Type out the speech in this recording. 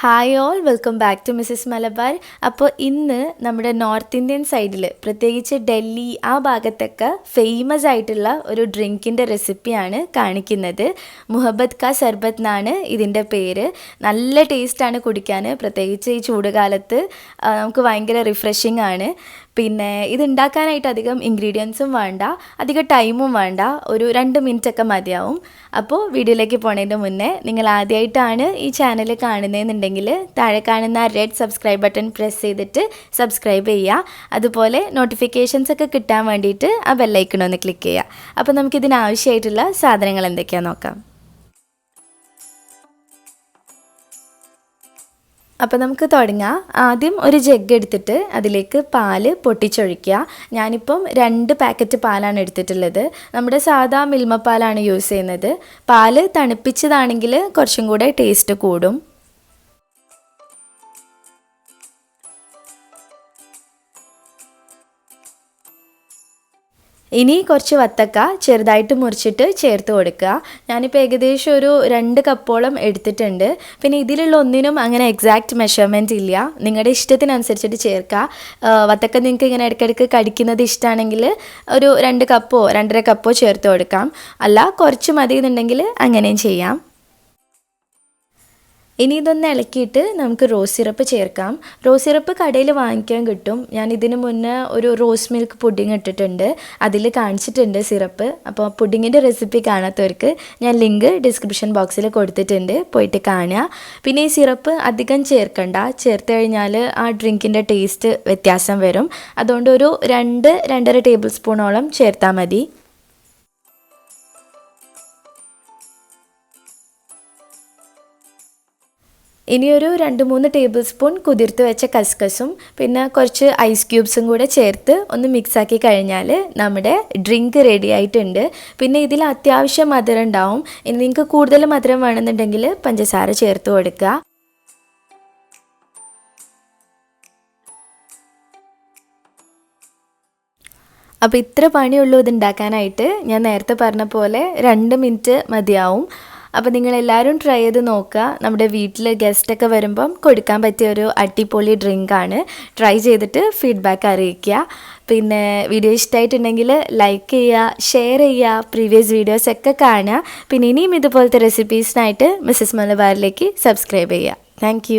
Hi all, welcome back to Mrs Malabar. അപ്പോൾ ഇന്ന് നമ്മുടെ നോർത്ത് ഇന്ത്യൻ സൈഡിൽ, പ്രത്യേകിച്ച് ഡൽഹി ആ ഭാഗത്തൊക്കെ ഫേമസ് ആയിട്ടുള്ള ഒരു ഡ്രിങ്കിൻ്റെ റെസിപ്പിയാണ് കാണിക്കുന്നത്. മുഹബത്ത് കാ സർബത്ത് എന്നാണ് ഇതിൻ്റെ പേര്. നല്ല ടേസ്റ്റാണ് കുടിക്കാൻ, പ്രത്യേകിച്ച് ഈ ചൂടുകാലത്ത് നമുക്ക് ഭയങ്കര റിഫ്രഷിംഗ് ആണ്. പിന്നെ ഇത് ഉണ്ടാക്കാനായിട്ട് അധികം ഇൻഗ്രീഡിയൻസും വേണ്ട, അധികം ടൈമും വേണ്ട, ഒരു 2 മിനിറ്റൊക്കെ മതിയാവും. അപ്പോൾ വീഡിയോയിലേക്ക് പോണതിൻ്റെ മുന്നേ നിങ്ങൾ ആദ്യമായിട്ടാണ് ഈ ചാനൽ കാണുന്നതെന്നുണ്ടെങ്കിൽ താഴെ കാണുന്ന റെഡ് സബ്സ്ക്രൈബ് ബട്ടൺ പ്രസ് ചെയ്തിട്ട് സബ്സ്ക്രൈബ് ചെയ്യുക. അതുപോലെ നോട്ടിഫിക്കേഷൻസ് ഒക്കെ കിട്ടാൻ വേണ്ടിയിട്ട് ആ ബെല്ലൈക്കൺ ഒന്ന് ക്ലിക്ക് ചെയ്യുക. അപ്പോൾ നമുക്കിതിനാവശ്യമായിട്ടുള്ള സാധനങ്ങൾ എന്തൊക്കെയാണെന്ന് നോക്കാം. അപ്പോൾ നമുക്ക് തുടങ്ങാം. ആദ്യം ഒരു ജഗ് എടുത്തിട്ട് അതിലേക്ക് പാല് പൊട്ടിച്ചൊഴിക്കുക. ഞാനിപ്പം 2 പാക്കറ്റ് പാലാണ് എടുത്തിട്ടുള്ളത്. നമ്മുടെ സാധാ മിൽമ പാലാണ് യൂസ് ചെയ്യുന്നത്. പാല് തണുപ്പിച്ചതാണെങ്കിൽ കുറച്ചും കൂടെ ടേസ്റ്റ് കൂടും. ഇനി കുറച്ച് വത്തക്ക ചെറുതായിട്ട് മുറിച്ചിട്ട് ചേർത്ത് കൊടുക്കുക. ഞാനിപ്പോൾ ഏകദേശം ഒരു 2 കപ്പോളം എടുത്തിട്ടുണ്ട്. പിന്നെ ഇതിലുള്ള ഒന്നിനും അങ്ങനെ എക്സാക്റ്റ് മെഷർമെൻറ്റ് ഇല്ല, നിങ്ങളുടെ ഇഷ്ടത്തിനനുസരിച്ചിട്ട് ചേർക്കുക. വത്തക്ക നിങ്ങൾക്ക് ഇങ്ങനെ ഇടയ്ക്കിടയ്ക്ക് കടിക്കുന്നത് ഇഷ്ടമാണെങ്കിൽ ഒരു 2 കപ്പോ 2.5 കപ്പോ ചേർത്ത് കൊടുക്കാം. അല്ല കുറച്ച് മതി എന്നുണ്ടെങ്കിൽ അങ്ങനെയും ചെയ്യാം. ഇനി ഇതൊന്ന് ഇളക്കിയിട്ട് നമുക്ക് റോസ് സിറപ്പ് ചേർക്കാം. റോസ് സിറപ്പ് കടയിൽ വാങ്ങിക്കാൻ കിട്ടും. ഞാൻ ഇതിന് മുന്നേ ഒരു റോസ് മിൽക്ക് പുഡിങ് ഇട്ടിട്ടുണ്ട്, അതിൽ കാണിച്ചിട്ടുണ്ട് സിറപ്പ്. അപ്പോൾ പുഡിങ്ങിൻ്റെ റെസിപ്പി കാണാത്തവർക്ക് ഞാൻ ലിങ്ക് ഡിസ്ക്രിപ്ഷൻ ബോക്സിൽ കൊടുത്തിട്ടുണ്ട്, പോയിട്ട് കാണുക. പിന്നെ ഈ സിറപ്പ് അധികം ചേർക്കണ്ട, ചേർത്ത് കഴിഞ്ഞാൽ ആ ഡ്രിങ്കിൻ്റെ ടേസ്റ്റ് വ്യത്യാസം വരും. അതുകൊണ്ട് ഒരു 2-2.5 ടേബിൾ സ്പൂണോളം ചേർത്താൽ മതി. ഇനിയൊരു 2-3 ടേബിൾ സ്പൂൺ കുതിർത്ത് വെച്ച കസ്കസും പിന്നെ കുറച്ച് ഐസ് ക്യൂബ്സും കൂടെ ചേർത്ത് ഒന്ന് മിക്സാക്കി കഴിഞ്ഞാൽ നമ്മുടെ ഡ്രിങ്ക് റെഡി ആയിട്ടുണ്ട്. പിന്നെ ഇതിൽ അത്യാവശ്യം മധുരം ഉണ്ടാവും. ഇനി നിങ്ങൾക്ക് കൂടുതൽ മധുരം വേണമെന്നുണ്ടെങ്കിൽ പഞ്ചസാര ചേർത്ത് കൊടുക്കുക. അപ്പോൾ ഇത്ര പണിയുള്ളൂ ഇത് ഉണ്ടാക്കാനായിട്ട്. ഞാൻ നേരത്തെ പറഞ്ഞ പോലെ 2 മിനിറ്റ് മതിയാവും. അപ്പോൾ നിങ്ങളെല്ലാവരും ട്രൈ ചെയ്ത് നോക്കുക. നമ്മുടെ വീട്ടിൽ ഗസ്റ്റൊക്കെ വരുമ്പം കൊടുക്കാൻ പറ്റിയ ഒരു അടിപൊളി ഡ്രിങ്കാണ്. ട്രൈ ചെയ്തിട്ട് ഫീഡ്ബാക്ക് അറിയിക്കുക. പിന്നെ വീഡിയോ ഇഷ്ടമായിട്ടുണ്ടെങ്കിൽ ലൈക്ക് ചെയ്യുക, ഷെയർ ചെയ്യുക, പ്രീവിയസ് വീഡിയോസൊക്കെ കാണുക. പിന്നെ ഇനിയും ഇതുപോലത്തെ റെസിപ്പീസിനായിട്ട് മിസ്സിസ് മലബാറിലേക്ക് സബ്സ്ക്രൈബ് ചെയ്യുക. താങ്ക്